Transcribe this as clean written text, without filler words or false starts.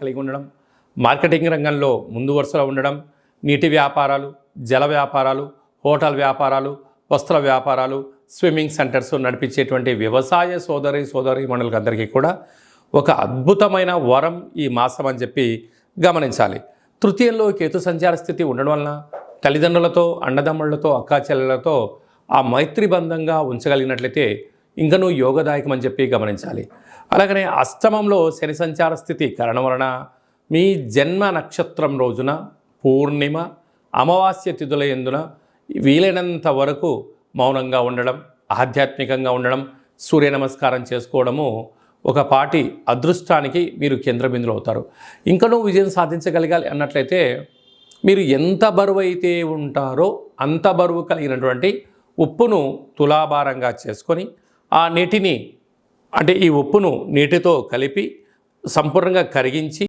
కలిగి ఉండడం, మార్కెటింగ్ రంగంలో ముందు వరుసలో ఉండడం, నీటి వ్యాపారాలు, జల వ్యాపారాలు, హోటల్ వ్యాపారాలు, వస్త్ర వ్యాపారాలు, స్విమ్మింగ్ సెంటర్స్ నడిపించేటువంటి వ్యవసాయ సోదరీమణులకు అందరికీ కూడా ఒక అద్భుతమైన వరం ఈ మాసం అని చెప్పి గమనించాలి. తృతీయంలో కేతు సంచార స్థితి ఉండడం వలన తల్లిదండ్రులతో, అన్నదమ్ముళ్లతో, అక్కాచెల్లెలతో ఆ మైత్రి బంధంగా ఉంచగలిగినట్లయితే ఇంకనూ యోగదాయకం అని చెప్పి గమనించాలి. అలాగనే అష్టమంలో శని సంచార స్థితి కారణం వలన మీ జన్మ నక్షత్రం రోజున పూర్ణిమ, అమావాస్య తిథుల యందున వీలైనంత వరకు మౌనంగా ఉండడం, ఆధ్యాత్మికంగా ఉండడం, సూర్య నమస్కారం చేసుకోవడము ఒక పాటి అదృష్టానికి మీరు కేంద్రబిందులు అవుతారు. ఇంకనూ విజయం సాధించగలగాలి అన్నట్లయితే మీరు ఎంత బరువు అయితే ఉంటారో అంత బరువు కలిగినటువంటి ఉప్పును తులాభారంగా చేసుకొని ఆ నీటిని ఈ ఉప్పును నీటితో కలిపి సంపూర్ణంగా కరిగించి